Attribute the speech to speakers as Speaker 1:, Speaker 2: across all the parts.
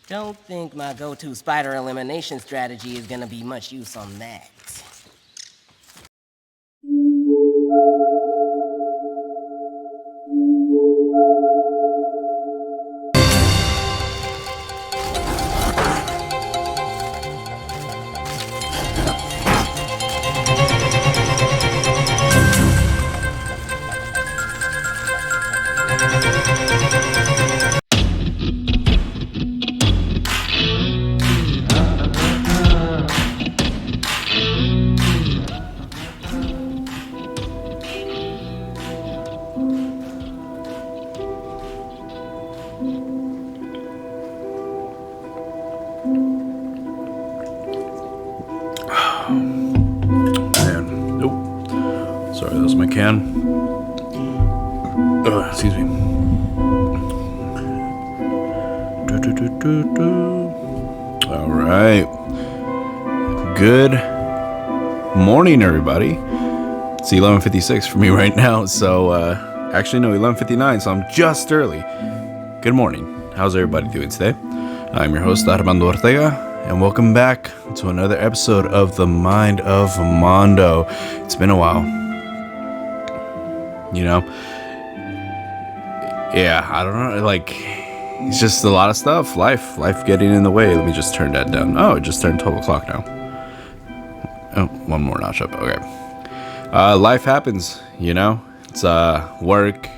Speaker 1: Don't think my go-to spider elimination strategy is gonna be much use on that.
Speaker 2: Man, nope. Sorry, that was my can. Excuse me. All right. Good morning, everybody. It's 11:56 for me right now. So, actually, no, 11:59. So I'm just early. Good morning. How's everybody doing today? I'm your host, Mando, and welcome back to another episode of The Mind of Mando. It's been a while. You know? Yeah, I don't know. Like, it's just a lot of stuff. Life getting in the way. Let me just turn that down. Oh, it just turned 12 o'clock now. Oh, one more notch up. Okay. Life happens, you know? It's work,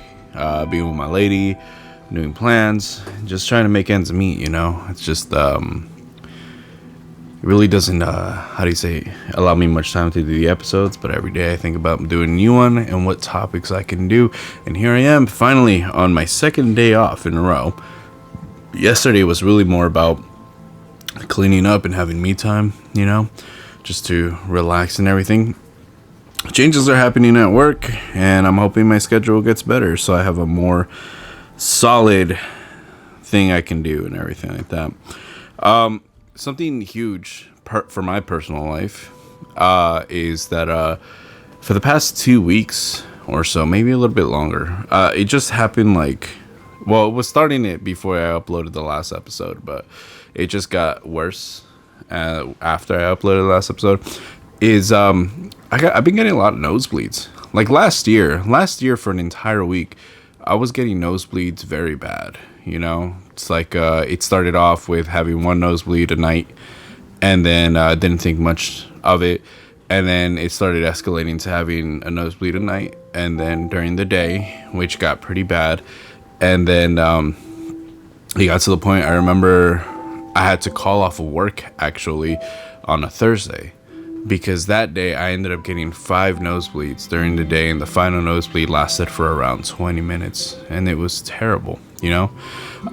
Speaker 2: being with my lady, doing plans, just trying to make ends meet, you know? It's just, it really doesn't, allow me much time to do the episodes, but every day I think about doing a new one and what topics I can do. And here I am, finally, on my second day off in a row. Yesterday was really more about cleaning up and having me time, you know? Just to relax and everything. Changes are happening at work, and I'm hoping my schedule gets better so I have a more solid thing I can do and everything like that. Something huge for my personal life is that for the past 2 weeks or so, maybe a little bit longer, it just happened it was starting it before I uploaded the last episode, but it just got worse after I uploaded the last episode. I've been getting a lot of nosebleeds. Like last year for an entire week, I was getting nosebleeds very bad. You know, it's like it started off with having one nosebleed a night, and then didn't think much of it, and then it started escalating to having a nosebleed a night, and then during the day, which got pretty bad, and then it got to the point I remember I had to call off of work actually on a Thursday. Because that day I ended up getting 5 nosebleeds during the day, and the final nosebleed lasted for around 20 minutes, and it was terrible, you know.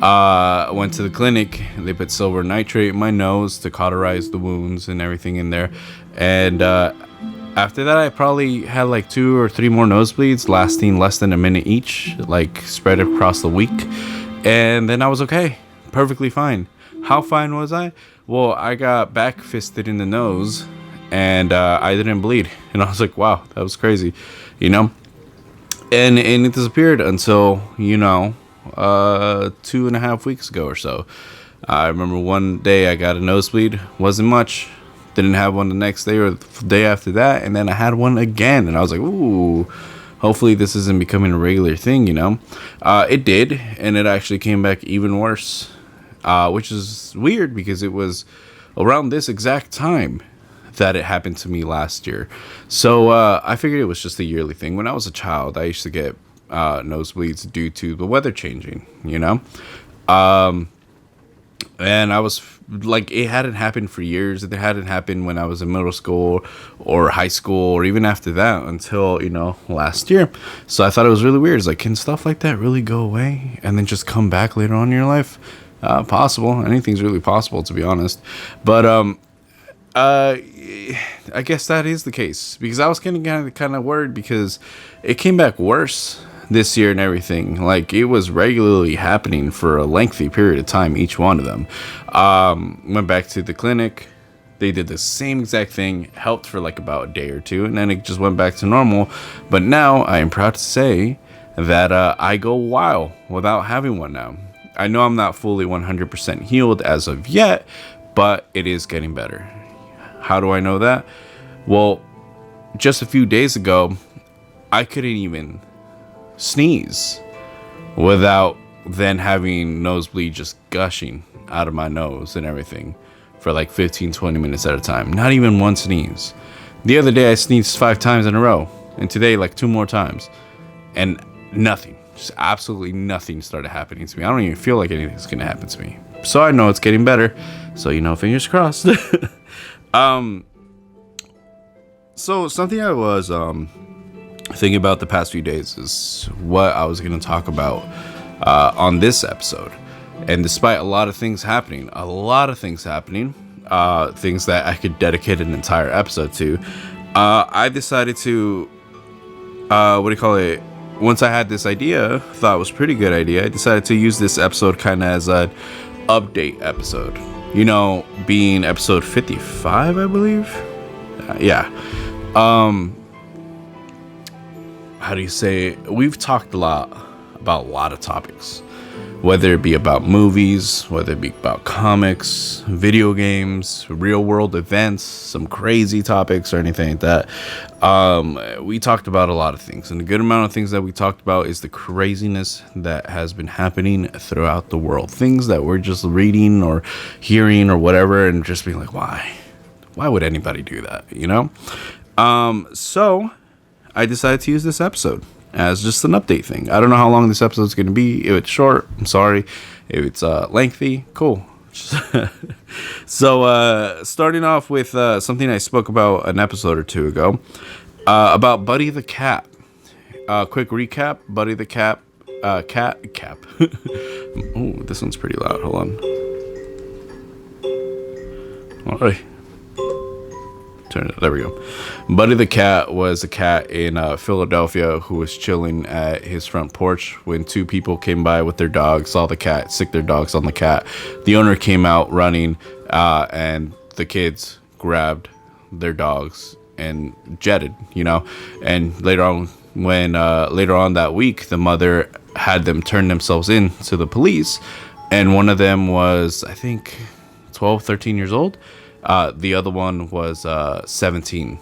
Speaker 2: I went to the clinic, they put silver nitrate in my nose to cauterize the wounds and everything in there, and after that I probably had like 2 or 3 more nosebleeds lasting less than a minute each, like spread across the week, and then I was okay, perfectly fine. How fine was I? Well, I got back fisted in the nose, and I didn't bleed, and I was like, wow, that was crazy, you know. And it disappeared until, you know, 2.5 weeks ago or so. I remember one day I got a nosebleed, wasn't much, didn't have one the next day or the day after that, and then I had one again, and I was like, ooh, hopefully this isn't becoming a regular thing, you know. It did, and it actually came back even worse, which is weird because it was around this exact time that it happened to me last year. So I figured it was just a yearly thing. When I was a child, I used to get nosebleeds due to the weather changing, you know. And I was like, it hadn't happened for years. It hadn't happened when I was in middle school or high school or even after that until, you know, last year. So I thought it was really weird. It's like, can stuff like that really go away and then just come back later on in your life? Possible. Anything's really possible, to be honest. But I guess that is the case, because I was getting kind of worried because it came back worse this year and everything. Like, it was regularly happening for a lengthy period of time, each one of them. Went back to the clinic. They did the same exact thing, helped for like about a day or two, and then it just went back to normal. But now I am proud to say that I go a while without having one now. I know I'm not fully 100% healed as of yet, but it is getting better. How do I know that? Well, just a few days ago, I couldn't even sneeze without then having nosebleed just gushing out of my nose and everything for like 15-20 minutes at a time. Not even one sneeze. The other day I sneezed 5 times in a row, and today like 2 more times, and nothing, just absolutely nothing started happening to me. I don't even feel like anything's gonna happen to me, so I know it's getting better. So fingers crossed. So something I was thinking about the past few days is what I was going to talk about on this episode. And despite a lot of things happening, things that I could dedicate an entire episode to, I decided to, once I had this idea, thought it was a pretty good idea, I decided to use this episode kind of as an update episode. Being episode 55, I believe. Yeah. How do you say? We've talked a lot about a lot of topics, whether it be about movies, whether it be about comics, video games, real world events, some crazy topics or anything like that. We talked about a lot of things, and a good amount of things that we talked about is the craziness that has been happening throughout the world. Things that we're just reading or hearing or whatever, and just being like, why would anybody do that? So I decided to use this episode as just an update thing. I don't know how long this episode is going to be. If it's short, I'm sorry. If it's lengthy, cool. So starting off with something I spoke about an episode or two ago, about Buddy the Cat. Quick recap: Buddy the Cat, cat. Oh, this one's pretty loud. Hold on. All right. There we go. Buddy the Cat was a cat in Philadelphia who was chilling at his front porch when 2 people came by with their dogs, saw the cat, sicked their dogs on the cat. The owner came out running, and the kids grabbed their dogs and jetted, And later on that week, the mother had them turn themselves in to the police, and one of them was, I think, 12, 13 years old. The other one was 17,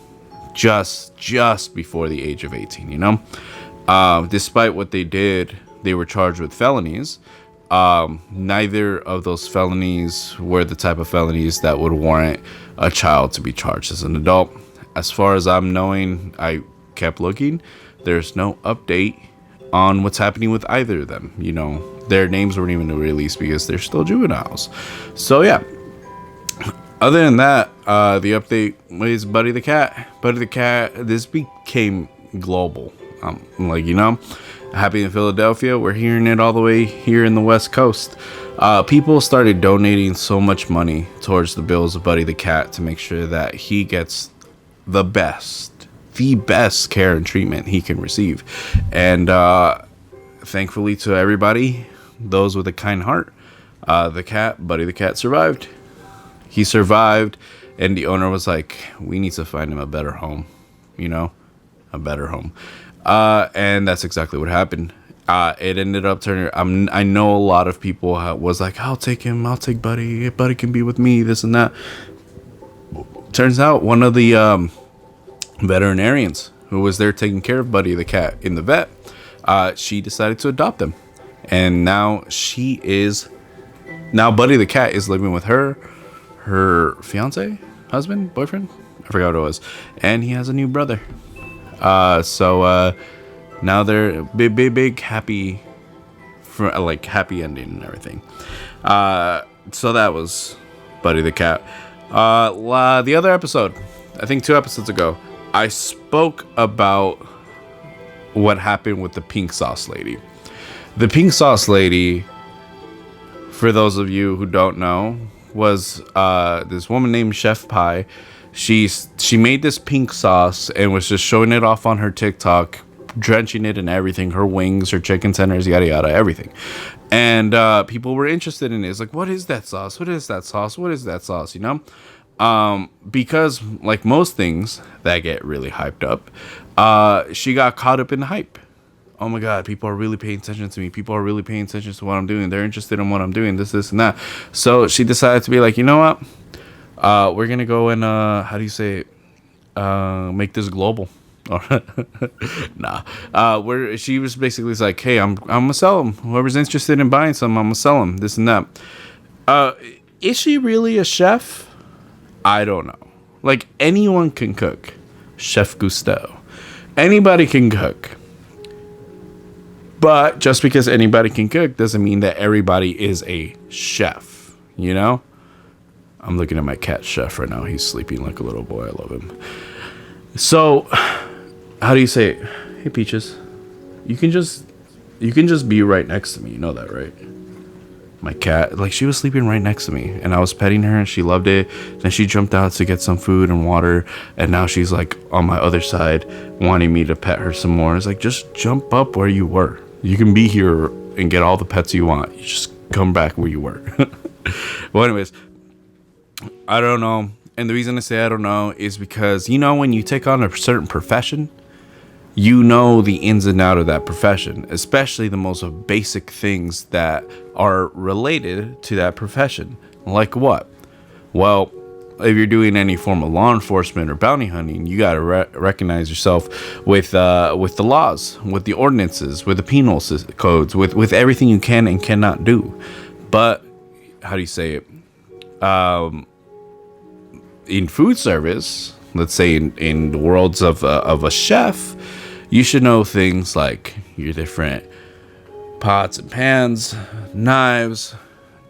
Speaker 2: just before the age of 18, Despite what they did, they were charged with felonies. Neither of those felonies were the type of felonies that would warrant a child to be charged as an adult. As far as I'm knowing, I kept looking. There's no update on what's happening with either of them. Their names weren't even released because they're still juveniles. So, yeah. Other than that, the update is Buddy the Cat. Buddy the Cat, this became global. Happy in Philadelphia. We're hearing it all the way here in the West Coast. People started donating so much money towards the bills of Buddy the Cat to make sure that he gets the best care and treatment he can receive. And thankfully to everybody, those with a kind heart, Buddy the Cat survived. He survived, and the owner was like, we need to find him a better home, a better home. And that's exactly what happened. It ended up turning, I know a lot of people was like, I'll take him, I'll take Buddy, if Buddy can be with me, this and that. Turns out one of the veterinarians who was there taking care of Buddy the Cat in the vet, she decided to adopt him. And now Buddy the Cat is living with her fiance, husband, boyfriend, I forgot what it was, and he has a new brother. So now they're big happy, happy ending and everything. So that was Buddy the Cat. The other episode, I think 2 episodes ago, I spoke about what happened with the pink sauce lady. The pink sauce lady, for those of you who don't know, was this woman named Chef Pie. She made this pink sauce and was just showing it off on her TikTok, drenching it in everything, her wings, her chicken tenders, yada yada, everything. And people were interested in it. It's like, what is that sauce? What is that sauce? What is that sauce? Because like most things that get really hyped up, she got caught up in the hype. oh my God, people are really paying attention to me. People are really paying attention to what I'm doing. They're interested in what I'm doing, this, and that. So she decided to be like, you know what? We're going to go and, how do you say it? Make this global. Where she was basically like, hey, I'm gonna sell them. Whoever's interested in buying some, I'm gonna sell them. This and that. Is she really a chef? I don't know. Like, anyone can cook. Chef Gusteau. Anybody can cook. But just because anybody can cook doesn't mean that everybody is a chef. You know? I'm looking at my cat Chef right now. He's sleeping like a little boy. I love him. So, how do you say it? Hey, Peaches. You can just be right next to me. You know that, right? My cat, like, she was sleeping right next to me, and I was petting her, and she loved it. Then she jumped out to get some food and water, and now she's like on my other side, wanting me to pet her some more. It's like, just jump up where you were. You can be here and get all the pets you want. You just come back where you were. Well, anyways, I don't know. And the reason I say I don't know is because, you know, when you take on a certain profession, you know the ins and out of that profession, especially the most basic things that are related to that profession. Like what? Well, if you're doing any form of law enforcement or bounty hunting, you got to recognize yourself with the laws, with the ordinances, with the penal codes, with everything you can and cannot do. But how do you say it? In food service, let's say in the worlds of a chef, you should know things like your different pots and pans, knives,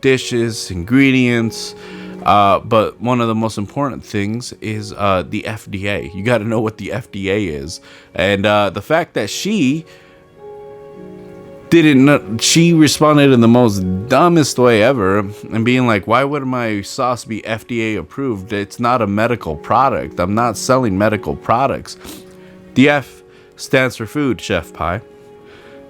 Speaker 2: dishes, ingredients. But one of the most important things is the FDA. You got to know what the FDA is. And the fact that she didn't know, she responded in the most dumbest way ever and being like, why would my sauce be FDA approved? It's not a medical product. I'm not selling medical products. The F stands for food, Chef Pie.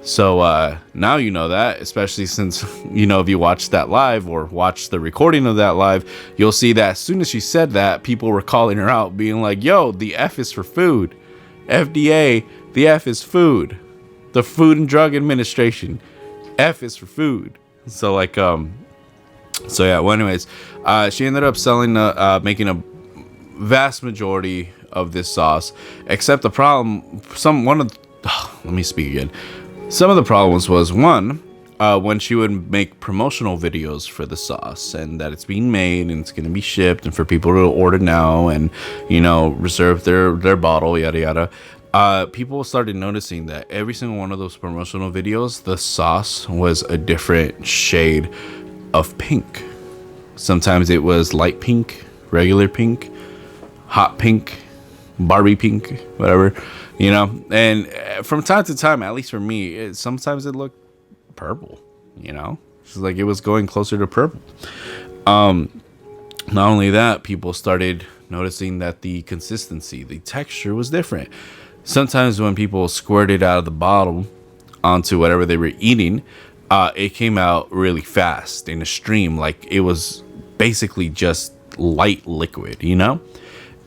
Speaker 2: So now you know that, especially since, you know, if you watch that live or watch the recording of that live, you'll see that as soon as she said that, people were calling her out, being like, yo, the F is for food. FDA, the F is food. The Food and Drug Administration, F is for food. So like, so yeah, well, anyways, she ended up selling, making a vast majority of this sauce, except the problem, let me speak again. Some of the problems was, one, when she would make promotional videos for the sauce and that it's being made and it's going to be shipped and for people to order now and, you know, reserve their bottle, yada, yada. People started noticing that every single one of those promotional videos, the sauce was a different shade of pink. Sometimes it was light pink, regular pink, hot pink, Barbie pink, whatever, you know. And from time to time, at least for me, sometimes it looked purple, you know. It's like it was going closer to purple. Not only that, people started noticing that the consistency, the texture was different. Sometimes when people squirted out of the bottle onto whatever they were eating, it came out really fast in a stream. Like it was basically just light liquid, you know?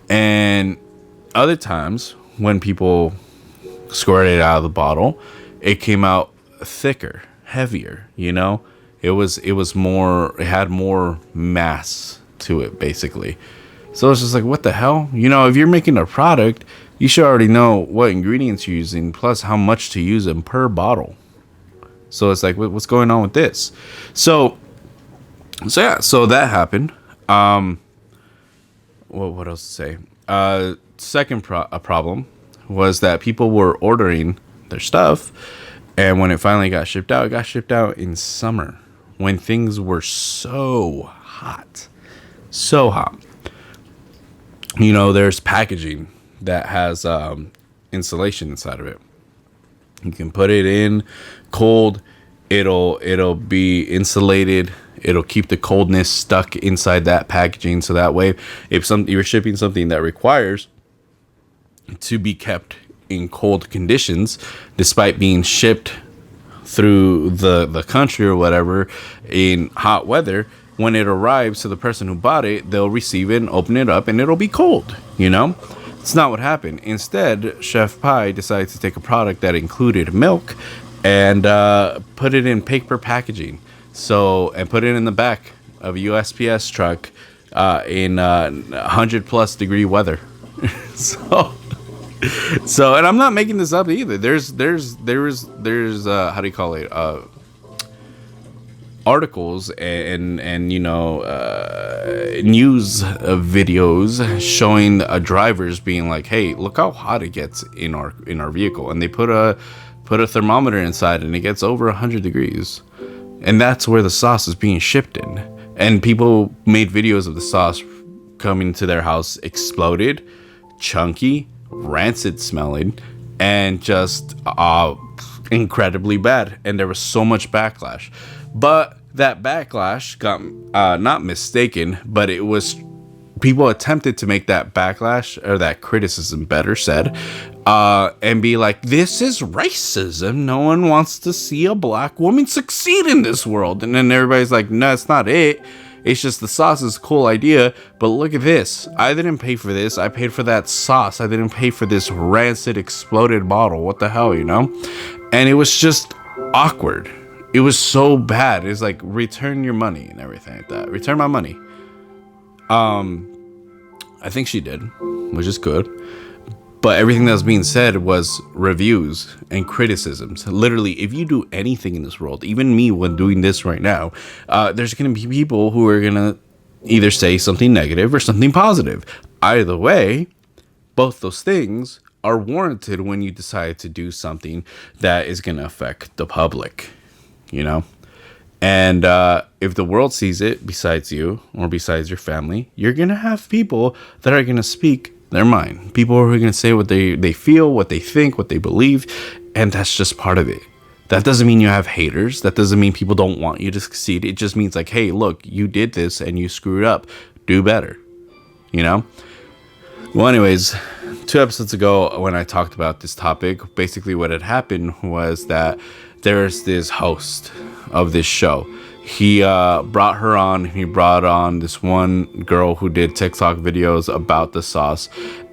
Speaker 2: And other times when people squirted it out of the bottle, it came out thicker, heavier, you know? It had more mass to it, basically. So it's just like, what the hell? You know, if you're making a product, you should already know what ingredients you're using, plus how much to use them per bottle. So it's like, what's going on with this? So yeah, so that happened. What else to say? Second problem was that people were ordering their stuff, and when it finally got shipped out, it got shipped out in summer when things were so hot. You know, there's packaging that has insulation inside of it. You can put it in cold, it'll be insulated, it'll keep the coldness stuck inside that packaging, so that way if you're shipping something that requires to be kept in cold conditions despite being shipped through the country or whatever in hot weather, when it arrives to the person who bought it, they'll receive it and open it up and it'll be cold, you know. It's not what happened. Instead, Chef Pie decided to take a product that included milk and put it in paper packaging. And put it in the back of a USPS truck in 100+ degree weather. so, and I'm not making this up either. There's how do you call it? Articles and news videos showing drivers being like, hey, look how hot it gets in our vehicle, and they put a thermometer inside and it gets over 100 degrees, and that's where the sauce is being shipped in. And people made videos of the sauce coming to their house exploded, chunky, rancid smelling, and just incredibly bad. And there was so much backlash, but that backlash got not mistaken, but it was people attempted to make that backlash, or that criticism better said, and be like, this is racism, no one wants to see a black woman succeed in this world. And then everybody's like, no, it's not it, it's just the sauce is a cool idea, but look at this, I didn't pay for this, I paid for that sauce, I didn't pay for this rancid exploded bottle, what the hell, And it was just awkward. It was so bad. It's like, return your money and everything like that. Return my money. I think she did, which is good. But everything that was being said was reviews and criticisms. Literally, if you do anything in this world, even me when doing this right now, there's going to be people who are going to either say something negative or something positive. Either way, both those things are warranted when you decide to do something that is going to affect the public. And if the world sees it besides you or besides your family, you're going to have people that are going to speak their mind. People who are going to say what they feel, what they think, what they believe. And that's just part of it. That doesn't mean you have haters. That doesn't mean people don't want you to succeed. It just means like, hey, look, you did this and you screwed up. Do better. Well, anyways, 2 episodes ago when I talked about this topic, basically what had happened was that there's this host of this show. He brought her on. He brought on this one girl who did TikTok videos about the sauce.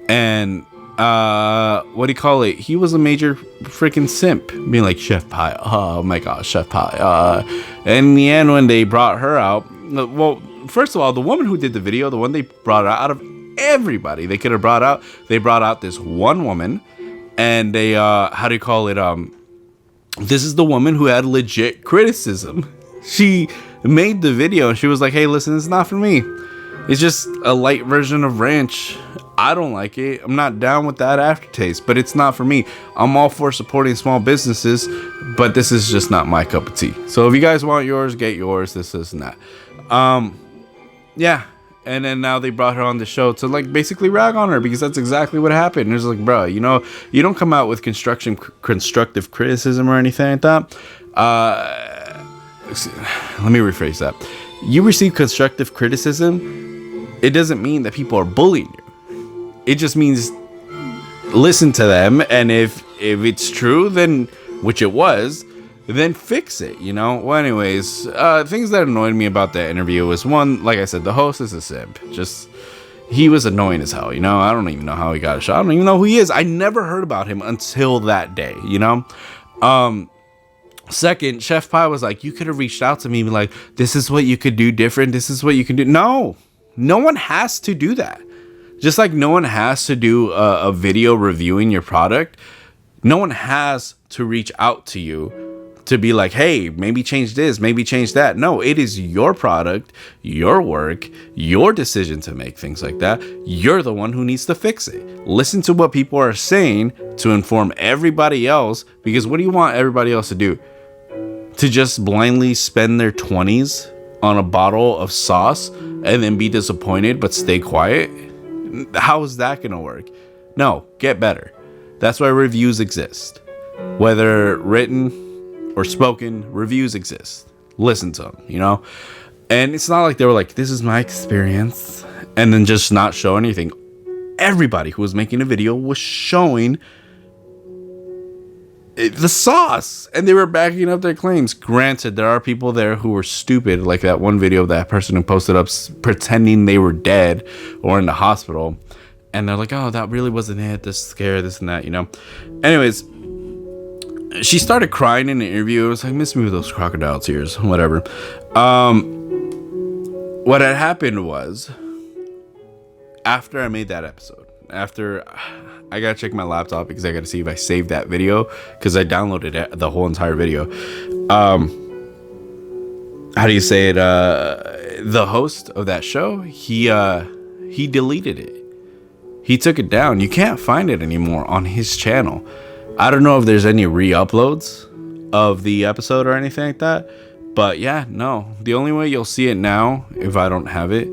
Speaker 2: And what do you call it? He was a major freaking simp, being like, Chef Pie. Oh my gosh, Chef Pie. And in the end, when they brought her out, well, first of all, the woman who did the video, the one they brought out of everybody they could have brought out, they brought out this one woman. And they, how do you call it? This is the woman who had legit criticism. She made the video and she was like, hey, listen, it's not for me. It's just a light version of ranch. I don't like it. I'm not down with that aftertaste, but it's not for me. I'm all for supporting small businesses, but this is just not my cup of tea. So if you guys want yours, get yours. This and that. Yeah. And then now they brought her on the show to like basically rag on her because that's exactly what happened. It's like, bro, you don't come out with constructive criticism or anything like that. Let me rephrase that. You receive constructive criticism, it doesn't mean that people are bullying you. It just means listen to them, and if it's true, then, which it was, then fix it, Well, anyways, things that annoyed me about that interview was, one, like I said, the host is a simp. He was annoying as hell, I don't even know how he got a shot. I don't even know who he is. I never heard about him until that day, Second, Chef Pie was like, you could have reached out to me and be like, this is what you could do different. This is what you can do. No one has to do that. Just like no one has to do a video reviewing your product. No one has to reach out to you to be like, hey, maybe change this, maybe change that. No, it is your product, your work, your decision to make things like that. You're the one who needs to fix it. Listen to what people are saying to inform everybody else, because what do you want everybody else to do? To just blindly spend their 20s on a bottle of sauce and then be disappointed but stay quiet? How is that going to work? No, get better. That's why reviews exist. Whether written or spoken, reviews exist. Listen to them, And it's not like they were like, this is my experience, and then just not show anything. Everybody who was making a video was showing the sauce, and they were backing up their claims. Granted, there are people there who were stupid, like that one video of that person who posted up pretending they were dead or in the hospital, and they're like, oh, that really wasn't it, this scare, this and that, you know. Anyways, she started crying in the interview. It was like, miss me with those crocodile tears, whatever. What had happened was, after I made that episode, after I gotta check my laptop because I gotta see if I saved that video, because I downloaded the whole entire video. How do you say it? The host of that show, he deleted it. He took it down. You can't find it anymore on his channel. I don't know if there's any re-uploads of the episode or anything like that. But yeah, no. The only way you'll see it now, if I don't have it,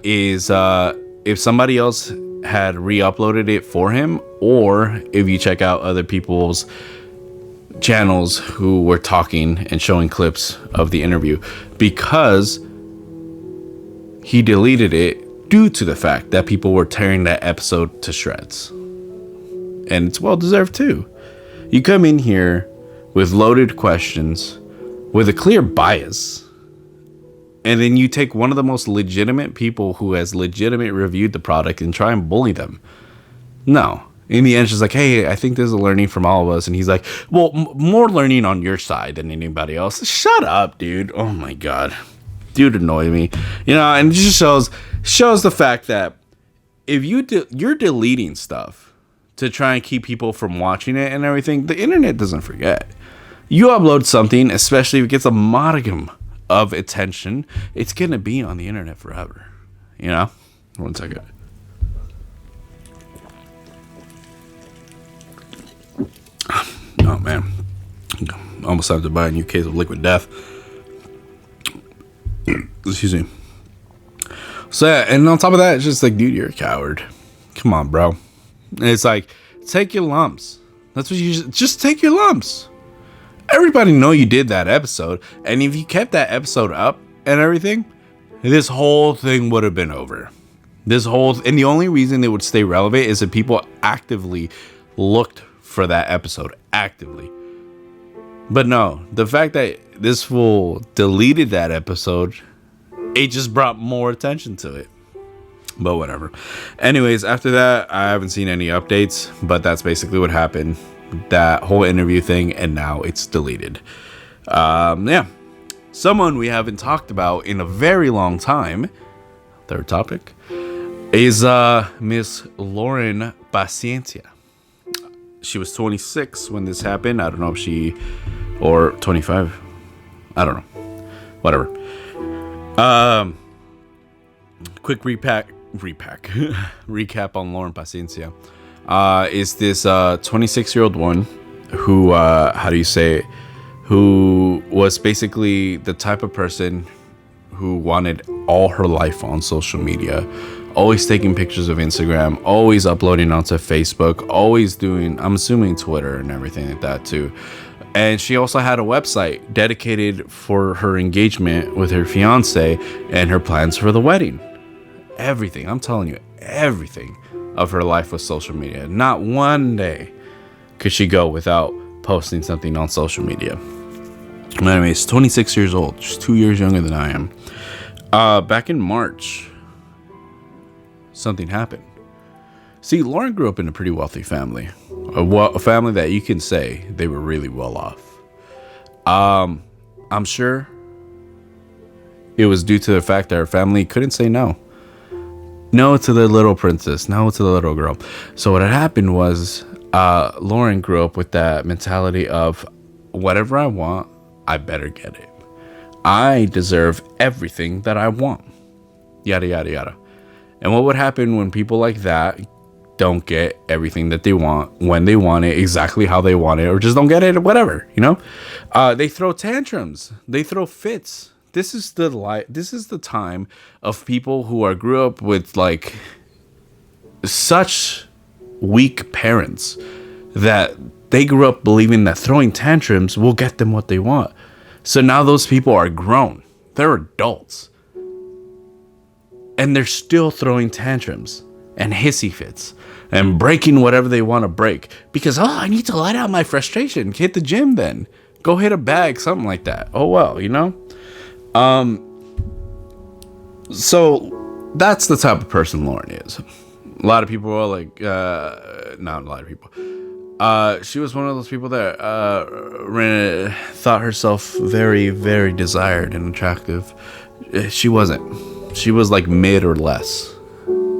Speaker 2: is if somebody else had re-uploaded it for him, or if you check out other people's channels who were talking and showing clips of the interview, because he deleted it due to the fact that people were tearing that episode to shreds. And it's well deserved too. You come in here with loaded questions, with a clear bias, and then you take one of the most legitimate people who has legitimate reviewed the product and try and bully them. No. In the end, she's like, hey, I think there's a learning from all of us. And he's like, well, more learning on your side than anybody else. Shut up, dude. Oh my God. Dude annoy me. You know, and it just shows the fact that if you're deleting stuff to try and keep people from watching it and everything, the internet doesn't forget. You upload something, especially if it gets a modicum of attention, it's going to be on the internet forever. You know? 1 second. Oh, man. Almost have to buy a new case of liquid death. Excuse me. So, yeah, and on top of that, it's just like, dude, you're a coward. Come on, bro. And it's like, take your lumps. That's what you just take your lumps. Everybody know you did that episode, and if you kept that episode up and everything, this whole thing would have been over. And the only reason it would stay relevant is that people actively looked for that episode, actively. But no, the fact that this fool deleted that episode, it just brought more attention to it. But whatever. Anyways, after that, I haven't seen any updates, but that's basically what happened. That whole interview thing, and now it's deleted. Yeah. Someone we haven't talked about in a very long time, third topic, is Miss Lauren Pazienza. She was 26 when this happened. I don't know if or 25. I don't know. Whatever. Quick recap on Lauren Pazienza. Is this 26-year-old one who, who was basically the type of person who wanted all her life on social media, always taking pictures of Instagram, always uploading onto Facebook, always doing, I'm assuming, Twitter and everything like that too. And she also had a website dedicated for her engagement with her fiance and her plans for the wedding. Everything, I'm telling you, everything of her life was social media. Not one day could she go without posting something on social media. Anyways, 26 years old, just 2 years younger than I am. Back in March, something happened. See, Lauren grew up in a pretty wealthy family. A family that you can say they were really well off. I'm sure it was due to the fact that her family couldn't say no. No to the little princess, no to the little girl. So what had happened was Lauren grew up with that mentality of whatever I want, I better get it. I deserve everything that I want. Yada, yada, yada. And what would happen when people like that don't get everything that they want, when they want it, exactly how they want it, or just don't get it, whatever, you know? They throw tantrums. They throw fits. This is the time of people who grew up with like such weak parents that they grew up believing that throwing tantrums will get them what they want. So now those people are grown. They're adults. And they're still throwing tantrums and hissy fits and breaking whatever they want to break because, I need to let out my frustration. Hit the gym then. Go hit a bag, something like that. Oh, well, you know? So that's the type of person Lauren is. A lot of people were like, not a lot of people. She was one of those people that thought herself very, very desired and attractive. She wasn't. She was like mid or less.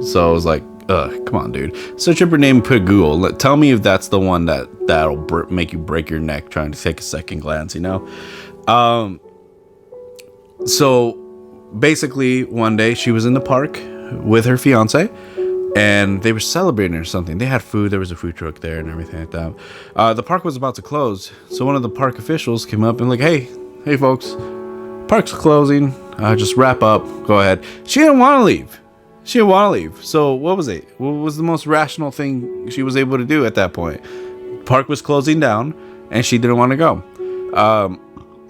Speaker 2: So I was like, come on, dude. Search up her name, put Google. Tell me if that's the one that'll make you break your neck trying to take a second glance, you know? So basically, one day she was in the park with her fiance, and they were celebrating or something. They had food. There was a food truck there and everything like that. The park was about to close, so one of the park officials came up and like, hey folks, park's closing. Just wrap up. Go ahead. She didn't want to leave. So what was it? What was the most rational thing she was able to do at that point? Park was closing down, and she didn't want to go.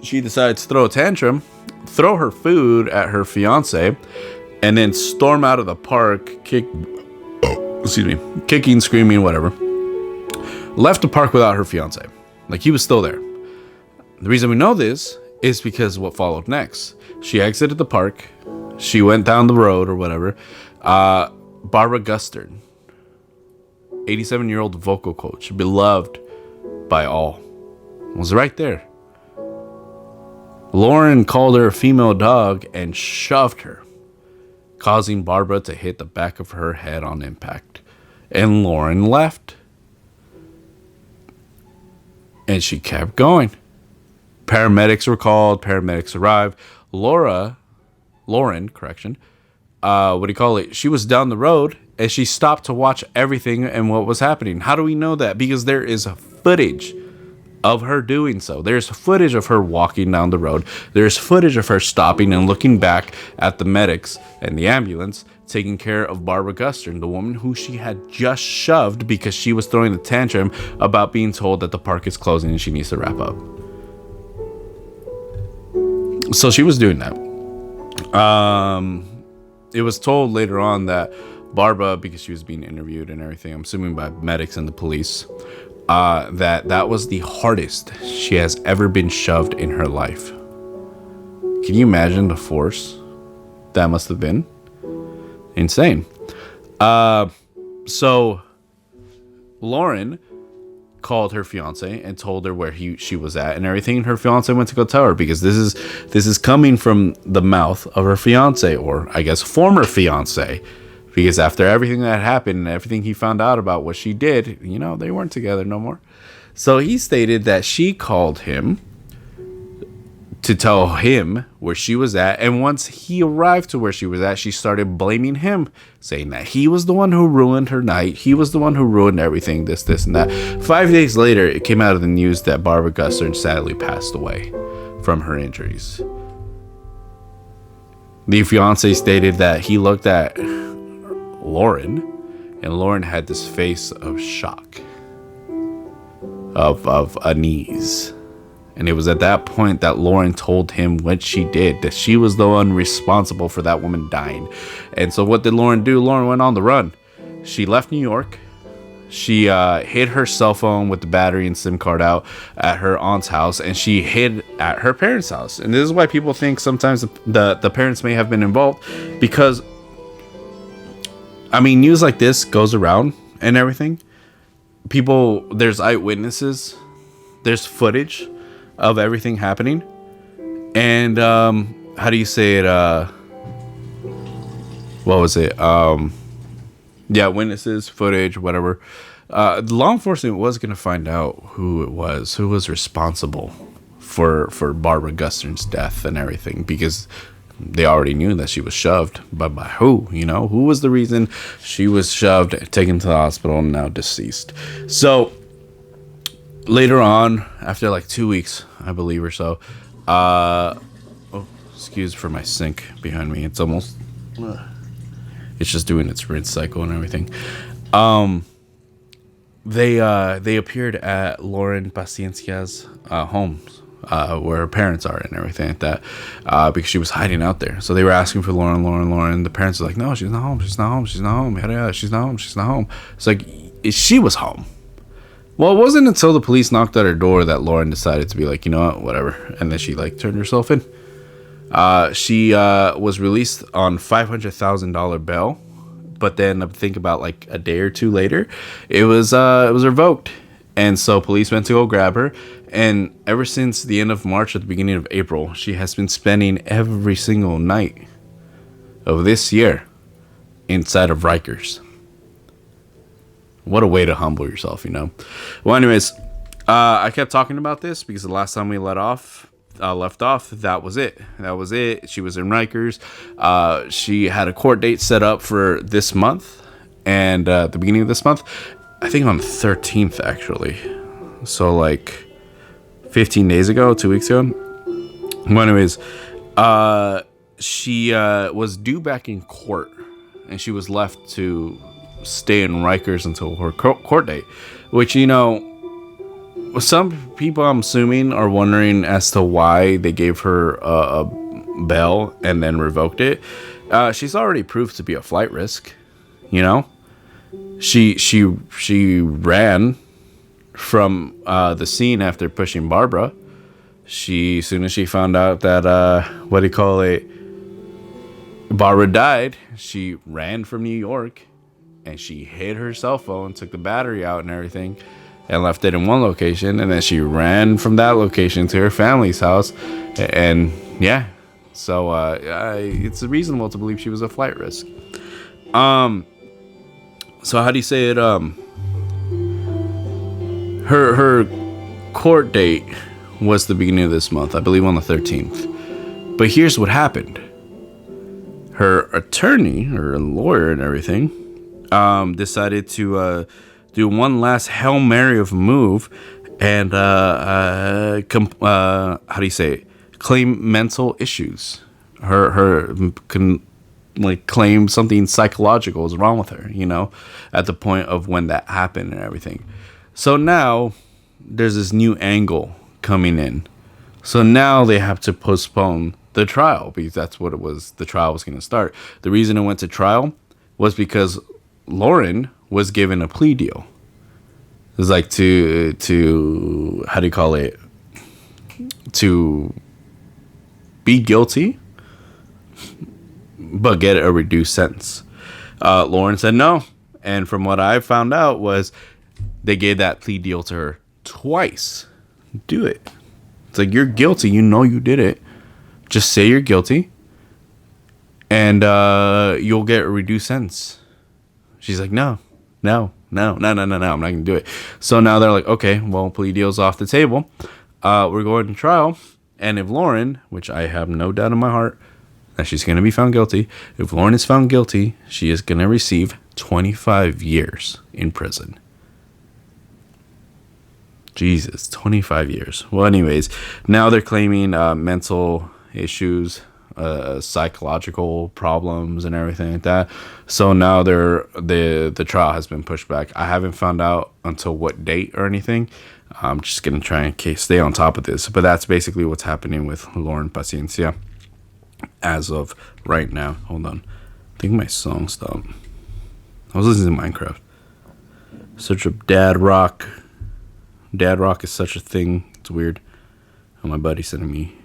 Speaker 2: She decided to throw a tantrum, throw her food at her fiance, and then storm out of the park, kicking, screaming, whatever. Left the park without her fiance. Like, he was still there. The reason we know this is because what followed next. She exited the park. She went down the road or whatever. Barbara Gustard, 87-year-old vocal coach, beloved by all, was right there. Lauren called her a female dog and shoved her, causing Barbara to hit the back of her head on impact. And Lauren left. And she kept going. Paramedics were called. Paramedics arrived. Lauren, she was down the road and she stopped to watch everything and what was happening. How do we know that? Because there is footage of her doing so. There's footage of her walking down the road. There's footage of her stopping and looking back at the medics and the ambulance taking care of Barbara Gustard, the woman who she had just shoved because she was throwing a tantrum about being told that the park is closing and she needs to wrap up. So she was doing that. It was told later on that Barbara, because she was being interviewed and everything, I'm assuming by medics and the police, that was the hardest she has ever been shoved in her life. Can you imagine the force that must have been? Insane. So Lauren called her fiance and told her where she was at and everything, and her fiance went to go tell her, because this is coming from the mouth of her fiance, or I guess former fiance, because after everything that happened and everything he found out about what she did, they weren't together no more. So he stated that she called him to tell him where she was at, and once he arrived to where she was at, she started blaming him, saying that he was the one who ruined her night, he was the one who ruined everything, this and that. 5 days later, it came out of the news that Barbara Gustard sadly passed away from her injuries. The fiance stated that he looked at Lauren, and Lauren had this face of shock, of unease. And it was at that point that Lauren told him what she did, that she was the one responsible for that woman dying. And so what did Lauren do? Lauren went on the run. She left New York. She hid her cell phone with the battery and SIM card out at her aunt's house, and she hid at her parents' house. And this is why people think sometimes the parents may have been involved, because, news like this goes around and everything. There's eyewitnesses, there's footage of everything happening, and how do you say it, what was it, witnesses, footage, whatever. Law enforcement was going to find out who was responsible for Barbara Gustard's death and everything, because they already knew that she was shoved, but by who? Who was the reason she was shoved, taken to the hospital, and now deceased? So later on, after like 2 weeks, I believe, or so, excuse for my sink behind me. It's almost, it's just doing its rinse cycle and everything. They appeared at Lauren Pazienza's home, where her parents are and everything like that, because she was hiding out there. So they were asking for Lauren. The parents were like, no, she's not home. She's not home. She's not home. She's not home. She's not home. It's like, she was home. Well, it wasn't until the police knocked at her door that Lauren decided to be like, you know what, whatever. And then she turned herself in. She was released on $500,000 bail But then I think about like a day or two later, it was revoked. And so police went to go grab her. And ever since the end of March or the beginning of April, she has been spending every single night of this year inside of Rikers. What a way to humble yourself, you know? Well, anyways, I kept talking about this because the last time we left off, that was it. She was in Rikers. She had a court date set up for this month. And at the beginning of this month, I think on the 13th, actually. So, like, 15 days ago, 2 weeks ago. Well, anyways, she was due back in court. And she was left to stay in Rikers until her court date. Which, you know, some people, I'm assuming, are wondering as to why they gave her a bail and then revoked it. She's already proved to be a flight risk, you know? She ran from the scene after pushing Barbara. As soon as she found out that Barbara died, she ran from New York and she hid her cell phone, took the battery out and everything, and left it in one location. And then she ran from that location to her family's house, and yeah, so it's reasonable to believe she was a flight risk. So how do you say it? Her court date was the beginning of this month, I believe on the 13th. But here's what happened. Her attorney, her lawyer and everything, decided to do one last Hail Mary of a move and claim mental issues. Her claim something psychological is wrong with her, you know, at the point of when that happened and everything. So now there's this new angle coming in. So now they have to postpone the trial because that's what it was. The trial was going to start. The reason it went to trial was because Lauren was given a plea deal. It was like to be guilty, but get a reduced sentence. Lauren said no. And from what I found out was they gave that plea deal to her twice. Do it. It's like, you're guilty. You know you did it. Just say you're guilty. And you'll get a reduced sentence. She's like, no. I'm not going to do it. So now they're like, okay, well, plea deal's off the table. We're going to trial. And if Lauren, which I have no doubt in my heart that she's going to be found guilty. If Lauren is found guilty, she is going to receive 25 years in prison. Jesus, 25 years. Well, anyways, now they're claiming mental issues, psychological problems and everything like that. So now the trial has been pushed back. I haven't found out until what date or anything. I'm just going to try and stay on top of this. But that's basically what's happening with Lauren Pazienza as of right now. Hold on. I think my song stopped. I was listening to Minecraft. Such a dad rock. Dad rock is such a thing. It's weird. Oh, my buddy sending me.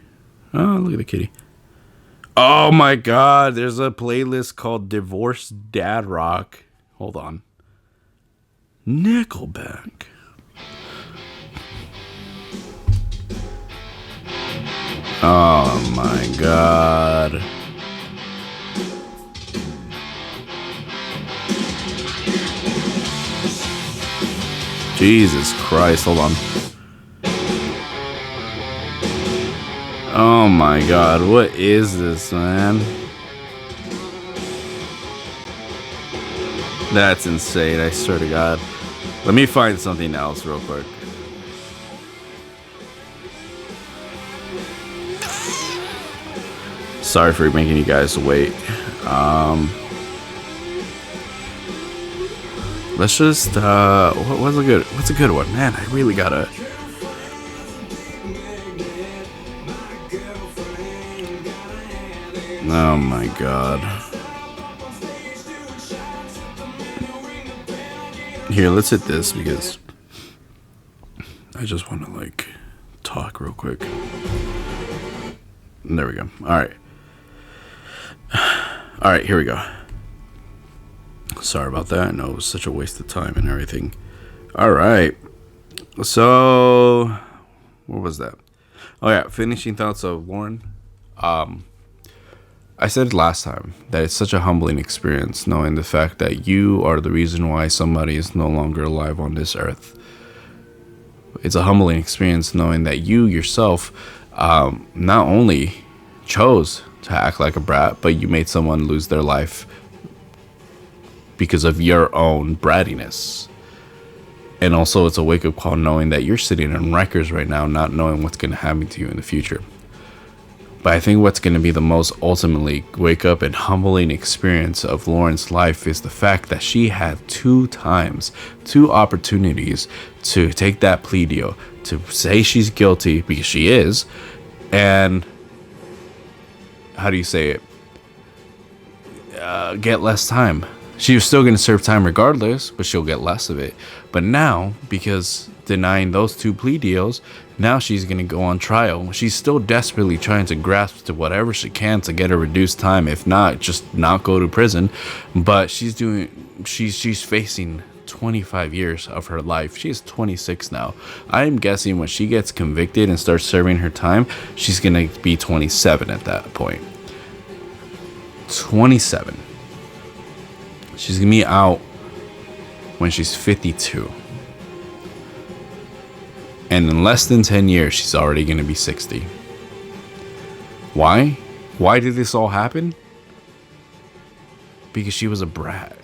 Speaker 2: Oh, look at the kitty. Oh my god. There's a playlist called Divorced Dad Rock. Hold on. Nickelback. Oh my god. Jesus Christ, hold on. Oh my god, what is this, man? That's insane, I swear to god. Let me find something else real quick. Sorry for making you guys wait. Let's just what's a good one? Man, I really gotta. Oh my god. Here, let's hit this because I just want to like talk real quick. There we go. All right, here we go. Sorry about that. I know it was such a waste of time and everything. All right. So, what was that? Oh, yeah. Finishing thoughts of Lauren. I said last time that it's such a humbling experience knowing the fact that you are the reason why somebody is no longer alive on this earth. It's a humbling experience knowing that you yourself not only chose to act like a brat, but you made someone lose their life because of your own brattiness. And also, it's a wake-up call knowing that you're sitting in Rikers right now, not knowing what's going to happen to you in the future. But I think what's going to be the most ultimately wake up and humbling experience of Lauren's life is the fact that she had two opportunities to take that plea deal, to say she's guilty, because she is, and how do you say it? Get less time. She was still going to serve time regardless, but she'll get less of it. But now, because denying those two plea deals, now she's going to go on trial. She's still desperately trying to grasp to whatever she can to get a reduced time. If not, just not go to prison. But she's facing 25 years of her life. She is 26 now. I'm guessing when she gets convicted and starts serving her time, she's going to be 27 at that point. 27. She's going to be out when she's 52. And in less than 10 years, she's already going to be 60. Why? Why did this all happen? Because she was a brat.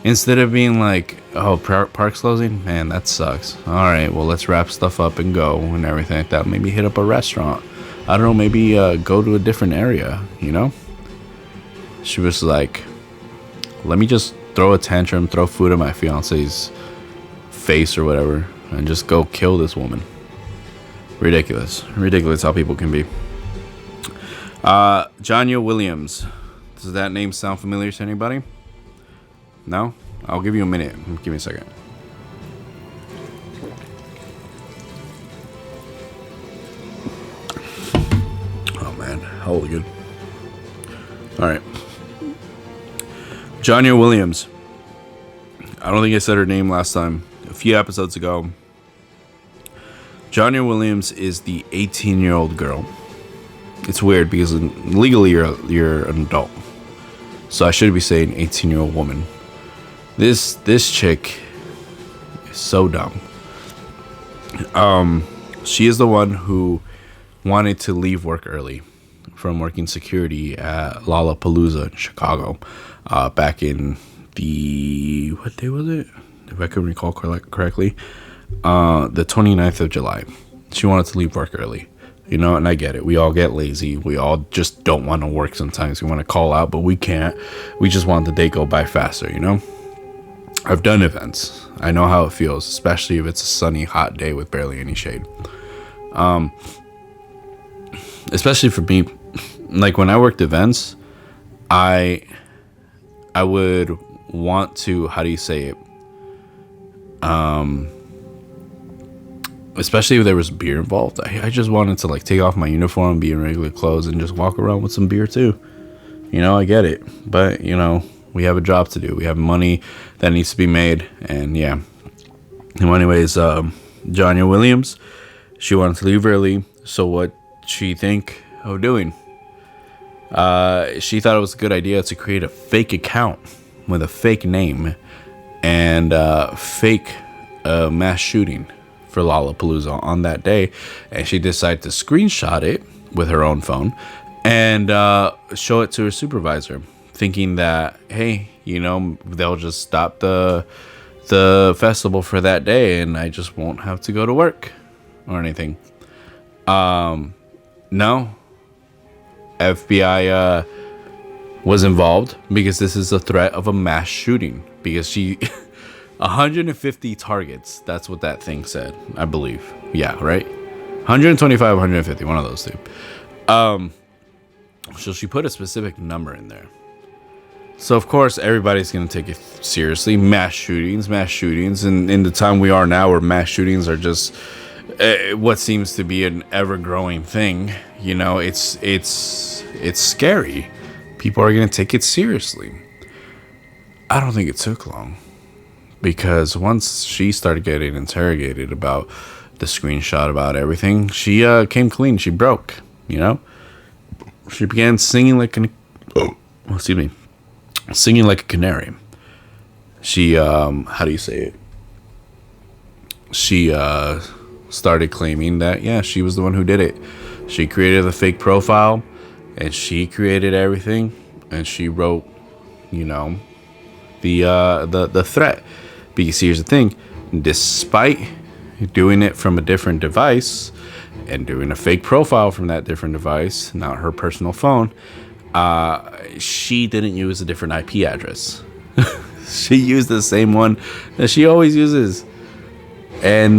Speaker 2: Instead of being like, oh, park's closing? Man, that sucks. All right, well, let's wrap stuff up and go and everything like that. Maybe hit up a restaurant. I don't know, maybe go to a different area, you know? She was like, let me just throw a tantrum, throw food at my fiance's face or whatever, and just go kill this woman. Ridiculous how people can be. Janya Williams, does that name sound familiar to anybody? No? I'll give you a minute. Give me a second. Oh man, holy good. Alright. Janya Williams. I don't think I said her name last time. A few episodes ago. Janya Williams is the 18-year-old girl. It's weird because legally you're an adult. So I should be saying 18-year-old woman. This chick is so dumb. She is the one who wanted to leave work early from working security at Lollapalooza in Chicago back in what day was it? If I can recall correctly, the 29th of July. She wanted to leave work early, you know, and I get it. We all get lazy. We all just don't want to work sometimes. We want to call out, but we can't. We just want the day go by faster, you know? I've done events. I know how it feels, especially if it's a sunny, hot day with barely any shade. Especially for me, like when I worked events, I would want to, how do you say it? Especially if there was beer involved, I just wanted to like take off my uniform, be in regular clothes, and just walk around with some beer too. You know, I get it, but you know, we have a job to do. We have money that needs to be made, and yeah. Well, anyways, Janya Williams, she wanted to leave early. So what she think of doing? She thought it was a good idea to create a fake account with a fake name and fake mass shooting for Lollapalooza on that day, and she decided to screenshot it with her own phone and show it to her supervisor, thinking that, hey, you know, they'll just stop the festival for that day and I just won't have to go to work or anything. No. FBI was involved because this is a threat of a mass shooting, because she 150 targets, that's what that thing said, I believe. Yeah, right? 125, 150, one of those two. So she put a specific number in there. So of course everybody's going to take it seriously. Mass shootings, and in the time we are now, where mass shootings are just what seems to be an ever-growing thing, you know, it's scary. People are going to take it seriously. I don't think it took long, because once she started getting interrogated about the screenshot, about everything, she came clean. She broke, you know. She began singing like singing like a canary. She how do you say it? She started claiming that, yeah, she was the one who did it. She created the fake profile, and she created everything, and she wrote, you know, the threat. Because here's the thing, despite doing it from a different device and doing a fake profile from that different device, not her personal phone, she didn't use a different IP address. She used the same one that she always uses. And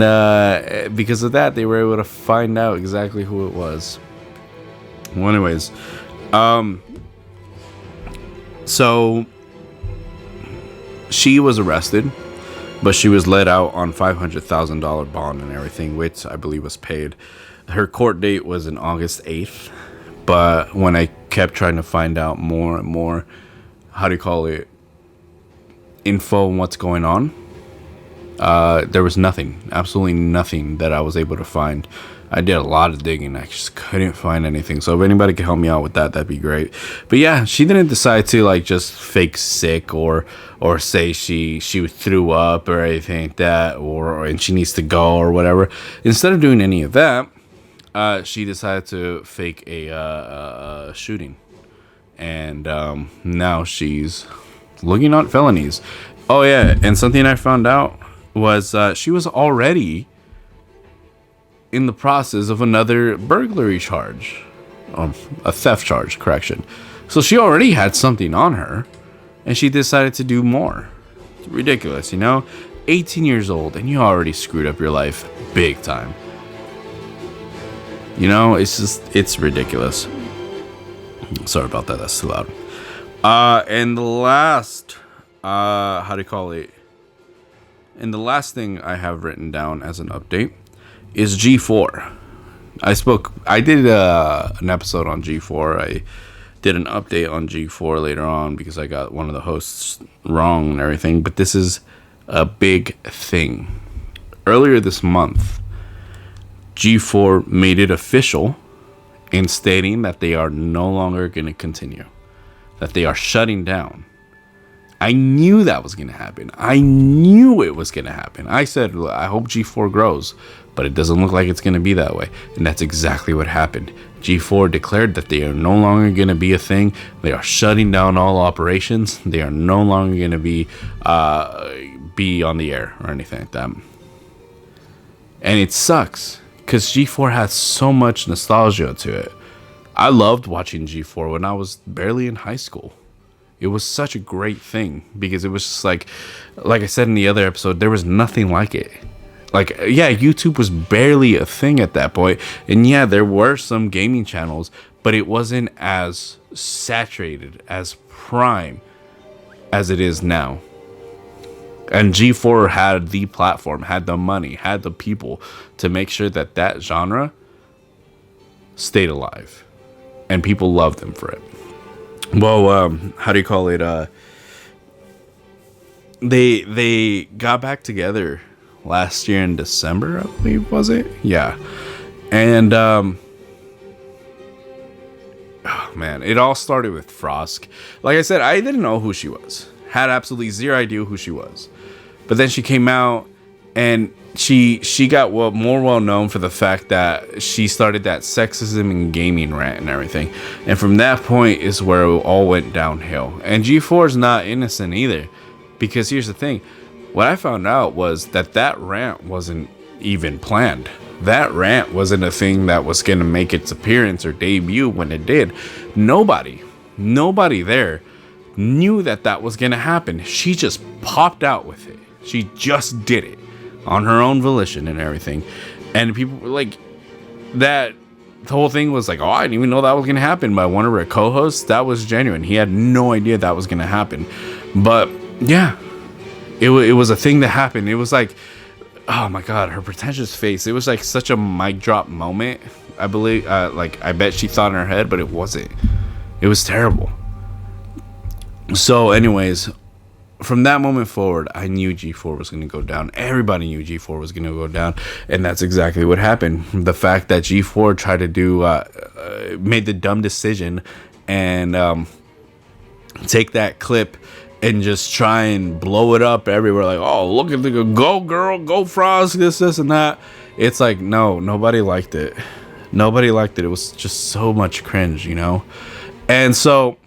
Speaker 2: because of that, they were able to find out exactly who it was. Well, anyways, so she was arrested, but she was let out on $500,000 bond and everything, which I believe was paid. Her court date was in August 8th, but when I kept trying to find out more and more, how do you call it, info on what's going on, there was nothing, absolutely nothing that I was able to find. I did a lot of digging. I just couldn't find anything. So if anybody could help me out with that, that'd be great. But yeah, she didn't decide to like just fake sick or say she threw up or anything like that, and she needs to go or whatever. Instead of doing any of that, she decided to fake a shooting, and now she's looking at felonies. Oh yeah, and something I found out was she was already in the process of another burglary charge, a theft charge, correction. So she already had something on her, and she decided to do more. It's ridiculous, you know? 18 years old, and you already screwed up your life big time. You know, it's ridiculous. Sorry about that, that's too loud. And the last, how do you call it? And the last thing I have written down as an update is G4. I did an episode on G4. I did an update on G4 later on because I got one of the hosts wrong and everything. But this is a big thing. Earlier this month, G4 made it official in stating that they are no longer going to continue, that they are shutting down. I knew that was going to happen. I knew it was going to happen. I said, I hope G4 grows, but it doesn't look like it's going to be that way. And that's exactly what happened. G4 declared that they are no longer going to be a thing. They are shutting down all operations. They are no longer going to be on the air or anything like that. And it sucks because G4 has so much nostalgia to it. I loved watching G4 when I was barely in high school. It was such a great thing because it was just like I said in the other episode, there was nothing like it. Like, yeah, YouTube was barely a thing at that point. And yeah, there were some gaming channels, but it wasn't as saturated, as prime as it is now. And G4 had the platform, had the money, had the people to make sure that that genre stayed alive. And people loved them for it. Well, how do you call it? They got back together last year in December, I believe, was it? Yeah. And oh man, it all started with Frosk. Like I said, I didn't know who she was. Had absolutely zero idea who she was. But then she came out and she got more well known for the fact that she started that sexism in gaming rant and everything. And from that point is where it all went downhill. And G4 is not innocent either. Because here's the thing. What I found out was that rant wasn't even planned. That rant wasn't a thing that was going to make its appearance or debut when it did. Nobody there knew that was going to happen. She just popped out with it. She just did it on her own volition and everything. And people were like, that the whole thing was like, oh, I didn't even know that was going to happen. By one of her co-hosts, that was genuine. He had no idea that was going to happen. But yeah, it was a thing that happened. It was like, oh my God, her pretentious face. It was like such a mic drop moment. I believe, I bet she thought in her head, but it wasn't. It was terrible. So anyways, from that moment forward, I knew G4 was going to go down. Everybody knew G4 was going to go down, and that's exactly what happened. The fact that G4 tried to do, made the dumb decision and take that clip and just try and blow it up everywhere. Like, oh, look at the go girl, go Frosk, this, and that. It's like, no, nobody liked it. Nobody liked it. It was just so much cringe, you know? And so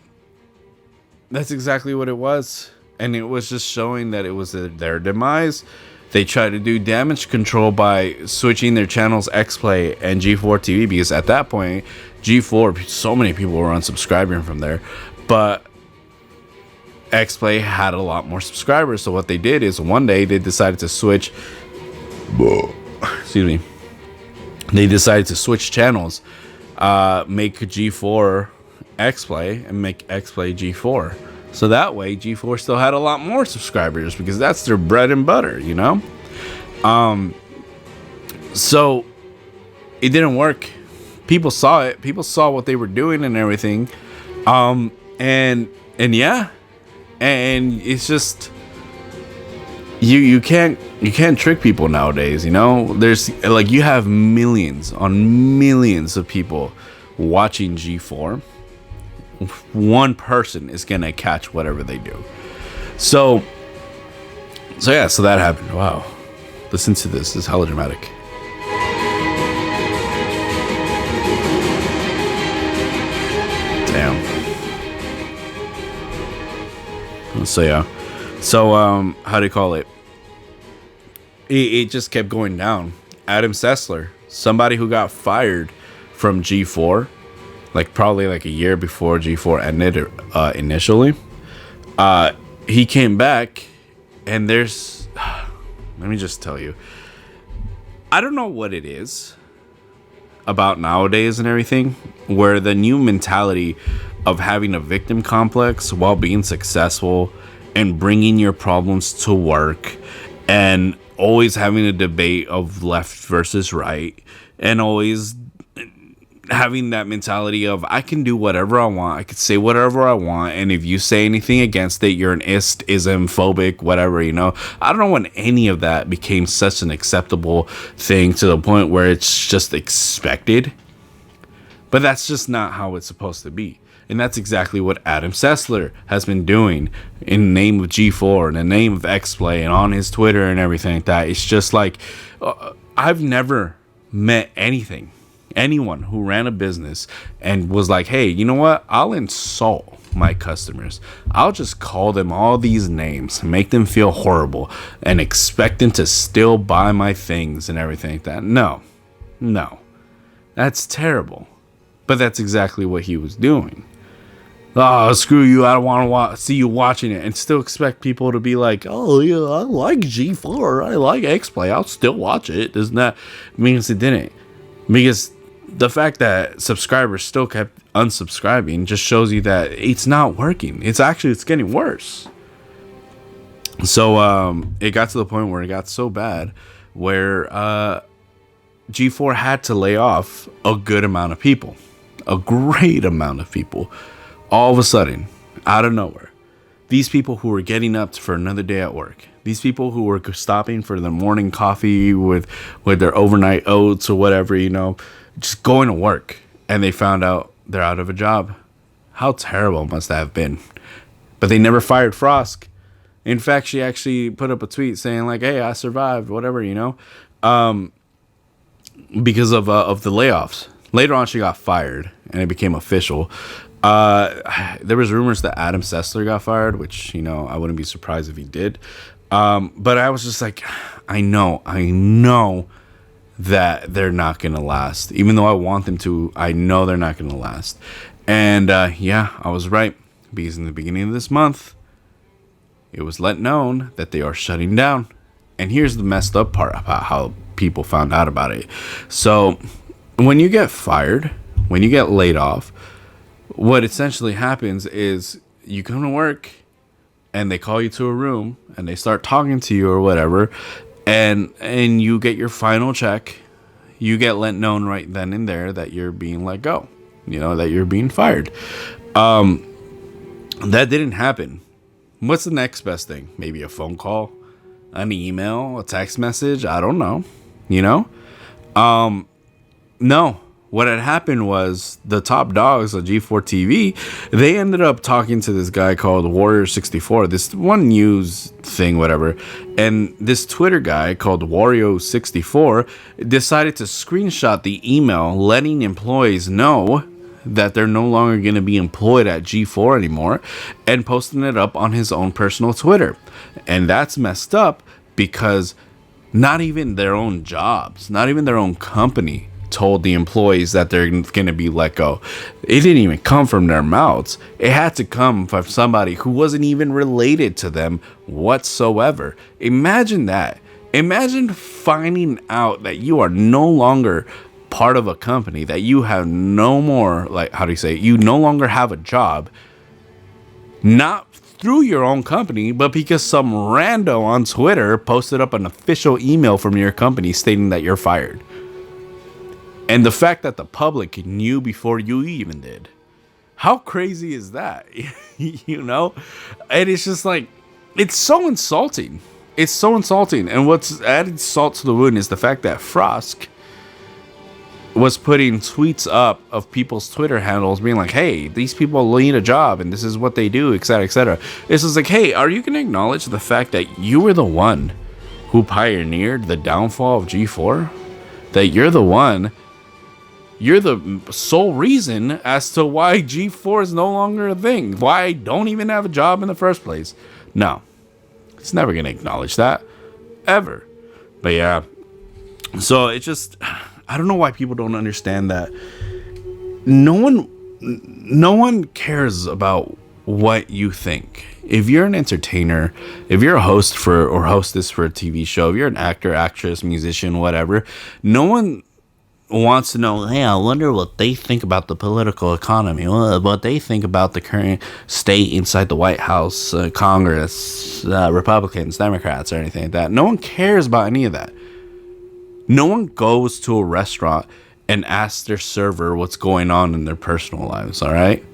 Speaker 2: that's exactly what it was. And it was just showing that it was their demise. They tried to do damage control by switching their channels XPlay and G4 TV, because at that point, G4, so many people were unsubscribing from there. But XPlay had a lot more subscribers. So what they did is one day they decided to switch. Excuse me. They decided to switch channels, make G4 XPlay and make XPlay G4. So that way G4 still had a lot more subscribers, because that's their bread and butter, you know? So it didn't work. People saw it. People saw what they were doing and everything. And yeah. And it's just, you can't trick people nowadays, you know? There's like, you have millions on millions of people watching G4. One person is gonna catch whatever they do. So yeah, so that happened. Wow, listen to this. This is hella dramatic. Damn. So yeah, so how do you call it? It just kept going down. Adam Sessler, somebody who got fired from G4, like probably like a year before G4 ended initially. He came back, and there's, let me just tell you, I don't know what it is about nowadays and everything, where the new mentality of having a victim complex while being successful and bringing your problems to work and always having a debate of left versus right, and always having that mentality of, I can do whatever I want, I can say whatever I want, and if you say anything against it, you're an ism phobic, whatever, you know. I don't know when any of that became such an acceptable thing to the point where it's just expected. But that's just not how it's supposed to be. And that's exactly what Adam Sessler has been doing in the name of G4, in the name of XPlay, and on his Twitter and everything like that. It's just like, I've never met anyone who ran a business and was like, hey, you know what? I'll insult my customers. I'll just call them all these names, make them feel horrible, and expect them to still buy my things and everything like that. No. That's terrible. But that's exactly what he was doing. Oh, screw you, I don't want to see you watching it, and still expect people to be like, oh yeah, I like G4, I like XPlay, I'll still watch it. Doesn't that mean it didn't? Because the fact that subscribers still kept unsubscribing just shows you that it's not working. It's getting worse. So it got to the point where it got so bad where G4 had to lay off a good amount of people, a great amount of people. All of a sudden, out of nowhere, these people who were getting up for another day at work, these people who were stopping for their morning coffee with their overnight oats or whatever, you know, just going to work, and they found out they're out of a job. How terrible must that have been? But they never fired Frosk. In fact, she actually put up a tweet saying like, hey, I survived, whatever, you know, because of the layoffs. Later on, she got fired, and it became official. There was rumors that Adam Sessler got fired, which, you know, I wouldn't be surprised if he did. But I was just like, I know that they're not going to last. Even though I want them to, I know they're not going to last. And yeah, I was right. Because in the beginning of this month, it was let known that they are shutting down. And here's the messed up part about how people found out about it. So when you get fired, when you get laid off, what essentially happens is you come to work and they call you to a room and they start talking to you or whatever, and you get your final check. You get let known right then and there that you're being let go, you know, that you're being fired. That didn't happen What's the next best thing? Maybe a phone call, an email, a text message. I don't know. You know? No. What had happened was the top dogs on G4 TV, they ended up talking to this guy called Warrior64, this one news thing, whatever. And this Twitter guy called Wario64 decided to screenshot the email letting employees know that they're no longer going to be employed at G4 anymore and posting it up on his own personal Twitter. And that's messed up because not even their own jobs, not even their own company told the employees that they're going to be let go. It didn't even come from their mouths. It had to come from somebody who wasn't even related to them whatsoever. Imagine that. Imagine finding out that you are no longer part of a company, that you have no more, like, how do you say it? You no longer have a job, not through your own company, but because some rando on Twitter posted up an official email from your company stating that you're fired. And the fact that the public knew before you even did. How crazy is that? You know? And it's just like, it's so insulting. It's so insulting. And what's added salt to the wound is the fact that Frosk was putting tweets up of people's Twitter handles being like, hey, these people need a job and this is what they do, etc., etc. This is like, hey, are you going to acknowledge the fact that you were the one who pioneered the downfall of G4? That you're the sole reason as to why G4 is no longer a thing. Why I don't even have a job in the first place. No. It's never going to acknowledge that. Ever. But yeah. So it just, I don't know why people don't understand that. No one cares about what you think. If you're an entertainer, if you're a host for or hostess for a TV show, if you're an actor, actress, musician, whatever, no one wants to know, hey, I wonder what they think about the political economy, what they think about the current state inside the White House, Congress, Republicans, Democrats, or anything like that. No one cares about any of that. No one goes to a restaurant and asks their server what's going on in their personal lives, all right?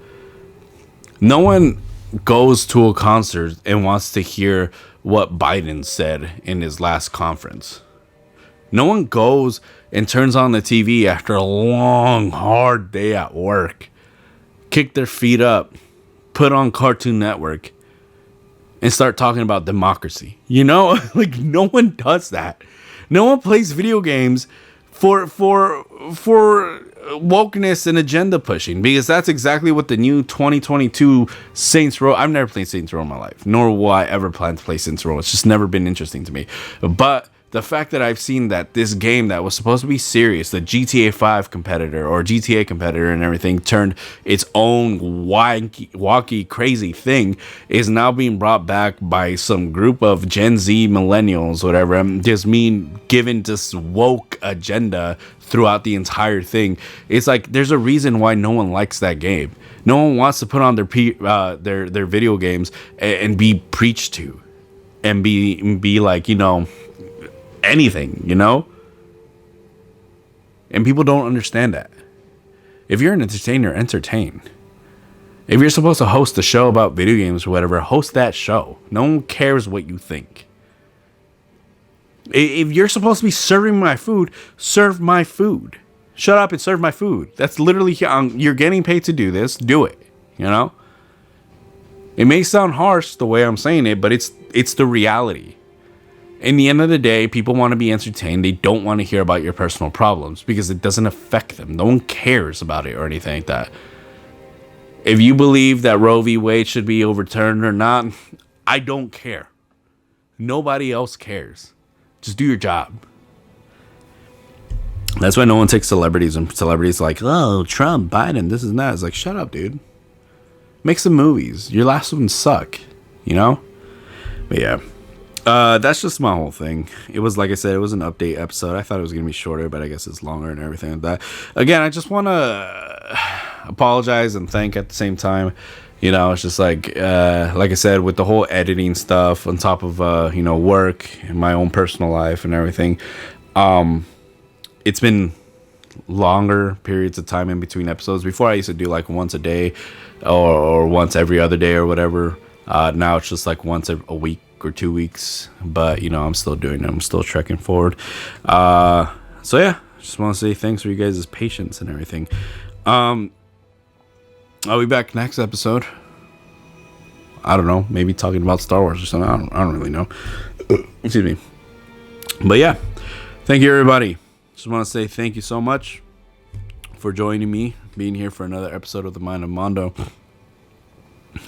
Speaker 2: No one goes to a concert and wants to hear what Biden said in his last conference. No one goes and turns on the TV after a long, hard day at work, kick their feet up, put on Cartoon Network, and start talking about democracy. You know, like, no one does that. No one plays video games for wokeness and agenda pushing, because that's exactly what the new 2022 Saints Row. I've never played Saints Row in my life, nor will I ever plan to play Saints Row. It's just never been interesting to me. But the fact that I've seen that this game that was supposed to be serious, the GTA 5 competitor or GTA competitor and everything, turned its own wacky, crazy thing, is now being brought back by some group of Gen Z millennials, whatever, just mean given this woke agenda throughout the entire thing. It's like, there's a reason why no one likes that game. No one wants to put on their video games and be preached to and be like, you know, anything, you know? And people don't understand that. If you're an entertainer, entertain. If you're supposed to host a show about video games or whatever, host that show. No one cares what you think. If you're supposed to be serving my food, serve my food. Shut up and serve my food. That's literally, you're getting paid to do this. Do it, you know? It may sound harsh the way I'm saying it, but it's the reality. In the end of the day, people want to be entertained. They don't want to hear about your personal problems because it doesn't affect them. No one cares about it or anything like that. If you believe that Roe v. Wade should be overturned or not, I don't care. Nobody else cares. Just do your job. That's why no one takes celebrities, and celebrities like, oh, Trump, Biden, this and that. It's like, shut up, dude. Make some movies. Your last ones suck, you know? But yeah. That's just my whole thing. It was, like I said, it was an update episode. I thought it was going to be shorter, but I guess it's longer and everything like that. Again, I just want to apologize and thank at the same time. You know, it's just like I said, with the whole editing stuff on top of, work and my own personal life and everything. It's been longer periods of time in between episodes. Before, I used to do like once a day or once every other day or whatever. Now it's just like once a week or 2 weeks, but you know, I'm still doing it. I'm still trekking forward. So yeah, just want to say thanks for you guys' patience and everything. I'll be back next episode. I don't know, maybe talking about Star Wars or something. I don't really know. Excuse me. But yeah, thank you everybody. Just want to say thank you so much for joining me, being here for another episode of the Mind of Mando.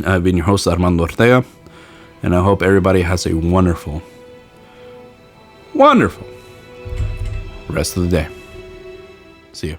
Speaker 2: I've been your host, Armando Ortega, and I hope everybody has a wonderful rest of the day. See you.